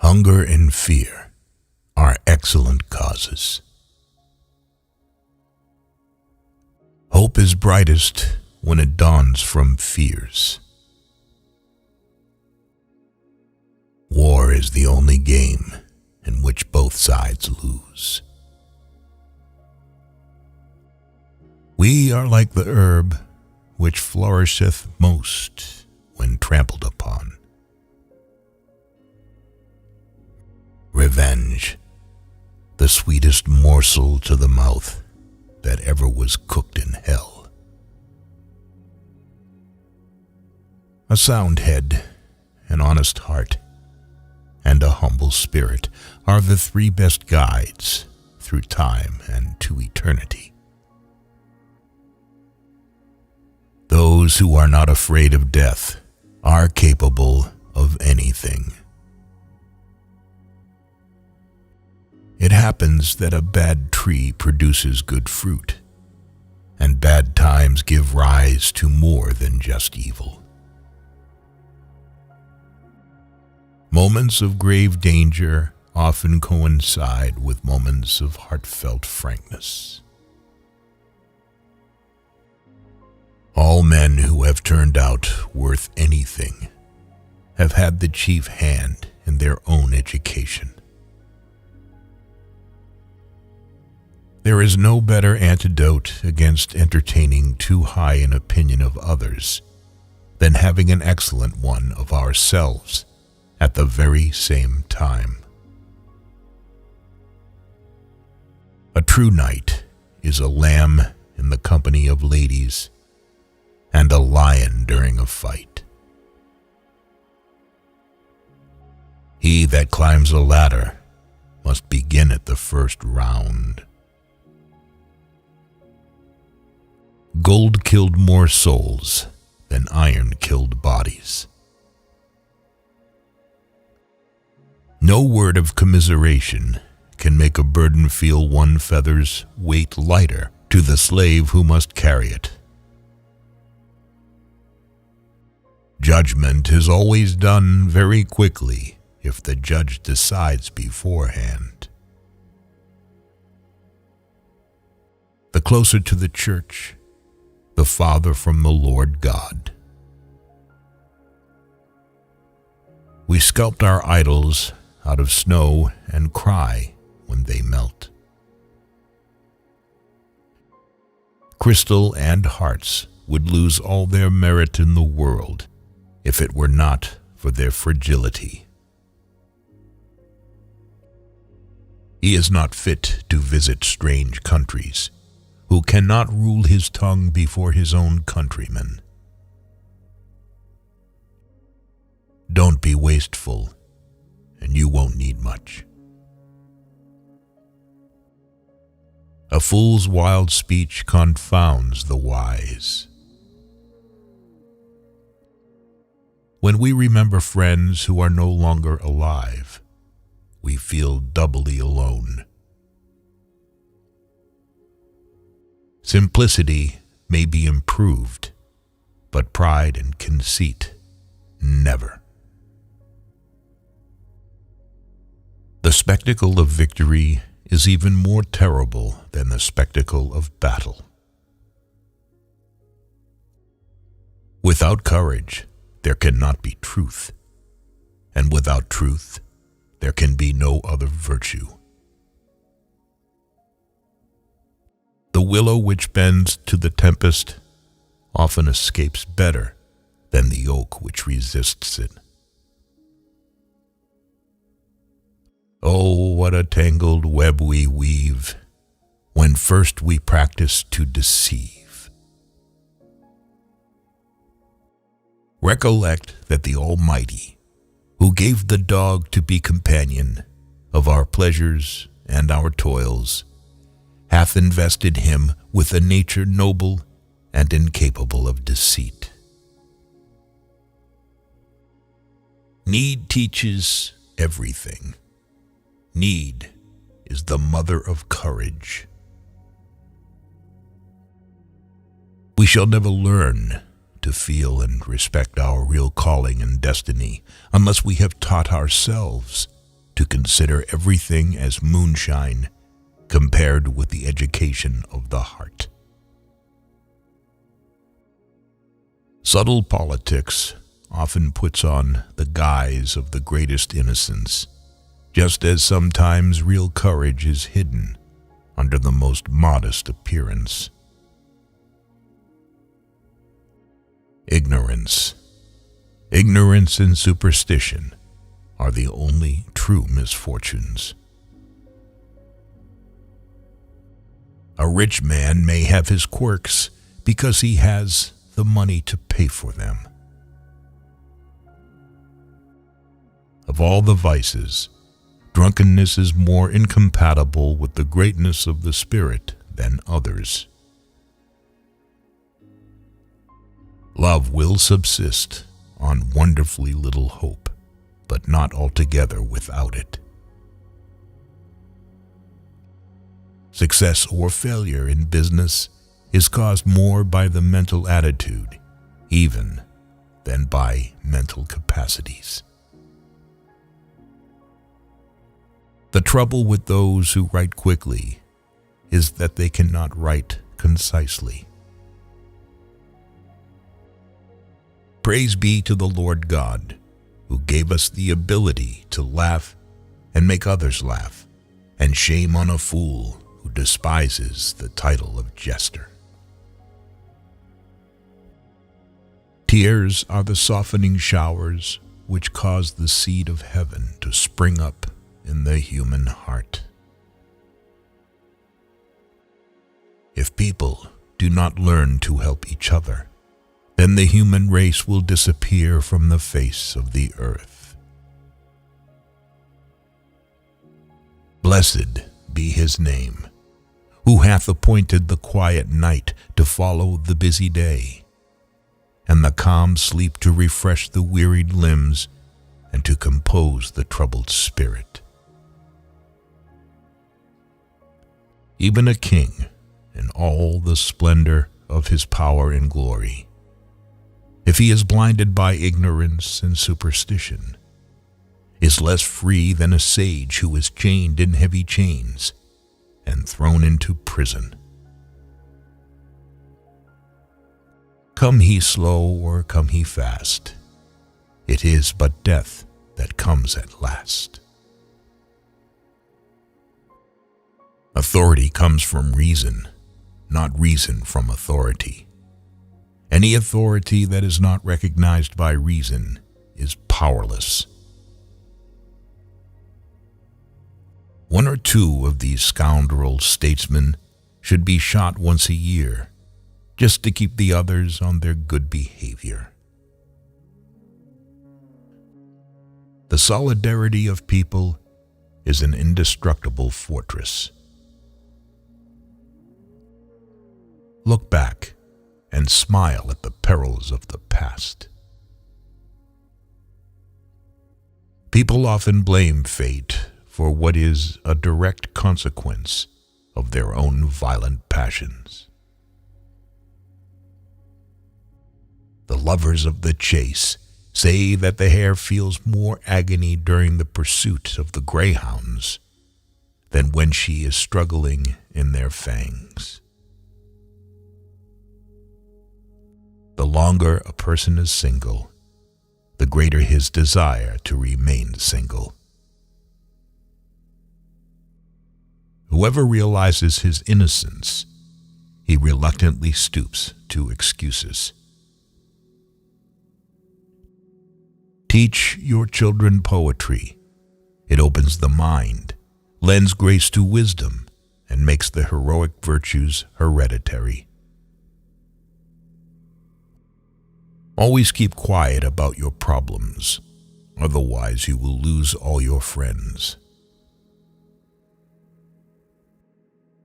Hunger and fear are excellent causes. Hope is brightest when it dawns from fears. War is the only game in which both sides lose. We are like the herb which flourisheth most when trampled upon. Revenge, the sweetest morsel to the mouth that ever was cooked in hell. A sound head, an honest heart, and a humble spirit are the three best guides through time and to eternity. Those who are not afraid of death are capable of anything. It happens that a bad tree produces good fruit, and bad times give rise to more than just evil. Moments of grave danger often coincide with moments of heartfelt frankness. All men who have turned out worth anything have had the chief hand in their own education. There is no better antidote against entertaining too high an opinion of others than having an excellent one of ourselves at the very same time. A true knight is a lamb in the company of ladies and a lion during a fight. He that climbs a ladder must begin at the first round. Gold killed more souls than iron killed bodies. No word of commiseration can make a burden feel one feather's weight lighter to the slave who must carry it. Judgment is always done very quickly if the judge decides beforehand. The closer to the church, the farther from the Lord God. We sculpt our idols out of snow and cry when they melt. Crystal and hearts would lose all their merit in the world if it were not for their fragility. He is not fit to visit strange countries, who cannot rule his tongue before his own countrymen. Don't be wasteful, and you won't need much. A fool's wild speech confounds the wise. When we remember friends who are no longer alive, we feel doubly alone. Simplicity may be improved, but pride and conceit never. The spectacle of victory is even more terrible than the spectacle of battle. Without courage, there cannot be truth, and without truth, there can be no other virtue. The willow which bends to the tempest often escapes better than the oak which resists it. Oh, what a tangled web we weave when first we practice to deceive. Recollect that the Almighty, who gave the dog to be companion of our pleasures and our toils, hath invested him with a nature noble and incapable of deceit. Need teaches everything. Need is the mother of courage. We shall never learn to feel and respect our real calling and destiny unless we have taught ourselves to consider everything as moonshine compared with the education of the heart. Subtle politics often puts on the guise of the greatest innocence, just as sometimes real courage is hidden under the most modest appearance. Ignorance. Ignorance and superstition are the only true misfortunes. A rich man may have his quirks because he has the money to pay for them. Of all the vices, drunkenness is more incompatible with the greatness of the spirit than others. Love will subsist on wonderfully little hope, but not altogether without it. Success or failure in business is caused more by the mental attitude, even than by mental capacities. The trouble with those who write quickly is that they cannot write concisely. Praise be to the Lord God, who gave us the ability to laugh and make others laugh, and shame on a fool who despises the title of jester. Tears are the softening showers which cause the seed of heaven to spring up in the human heart. If people do not learn to help each other, then the human race will disappear from the face of the earth. Blessed be his name, who hath appointed the quiet night to follow the busy day, and the calm sleep to refresh the wearied limbs and to compose the troubled spirit. Even a king, in all the splendor of his power and glory, if he is blinded by ignorance and superstition, is less free than a sage who is chained in heavy chains and thrown into prison. Come he slow or come he fast, it is but death that comes at last. Authority comes from reason, not reason from authority. Any authority that is not recognized by reason is powerless. One or two of these scoundrel statesmen should be shot once a year, just to keep the others on their good behavior. The solidarity of people is an indestructible fortress. Look back and smile at the perils of the past. People often blame fate for what is a direct consequence of their own violent passions. The lovers of the chase say that the hare feels more agony during the pursuit of the greyhounds than when she is struggling in their fangs. The longer a person is single, the greater his desire to remain single. Whoever realizes his innocence, he reluctantly stoops to excuses. Teach your children poetry. It opens the mind, lends grace to wisdom, and makes the heroic virtues hereditary. Always keep quiet about your problems, otherwise you will lose all your friends.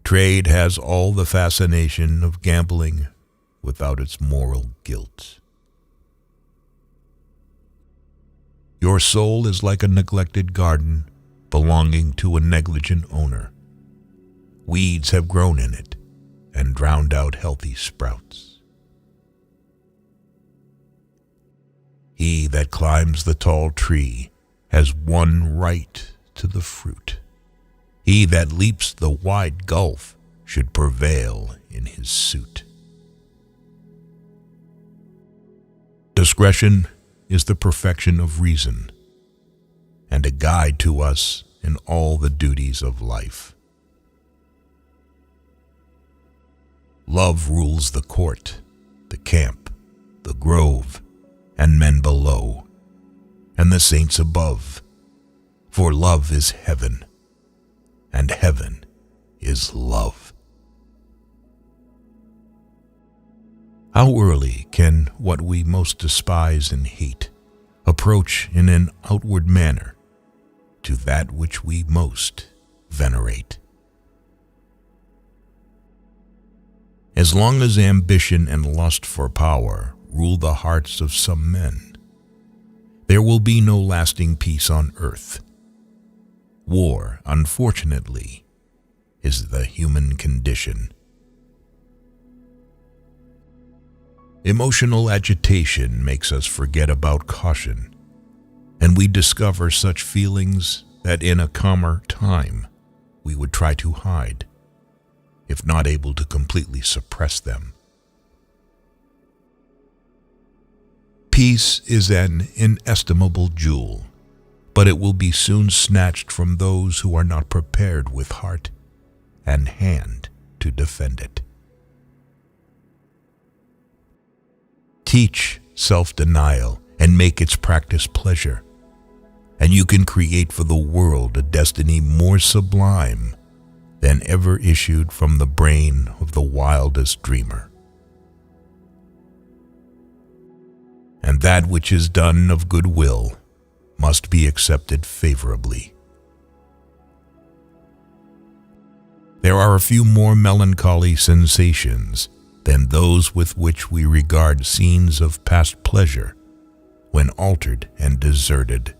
Trade has all the fascination of gambling without its moral guilt. Your soul is like a neglected garden belonging to a negligent owner. Weeds have grown in it and drowned out healthy sprouts. He that climbs the tall tree has one right to the fruit. He that leaps the wide gulf should prevail in his suit. Discretion is the perfection of reason, and a guide to us in all the duties of life. Love rules the court, the camp, the grove, and men below, and the saints above, for love is heaven, and heaven is love. How early can what we most despise and hate approach in an outward manner to that which we most venerate? As long as ambition and lust for power rule the hearts of some men, there will be no lasting peace on earth. War, unfortunately, is the human condition. Emotional agitation makes us forget about caution, and we discover such feelings that in a calmer time we would try to hide, if not able to completely suppress them. Peace is an inestimable jewel, but it will be soon snatched from those who are not prepared with heart and hand to defend it. Teach self-denial and make its practice pleasure, and you can create for the world a destiny more sublime than ever issued from the brain of the wildest dreamer. And that which is done of good will must be accepted favorably. There are a few more melancholy sensations than those with which we regard scenes of past pleasure when altered and deserted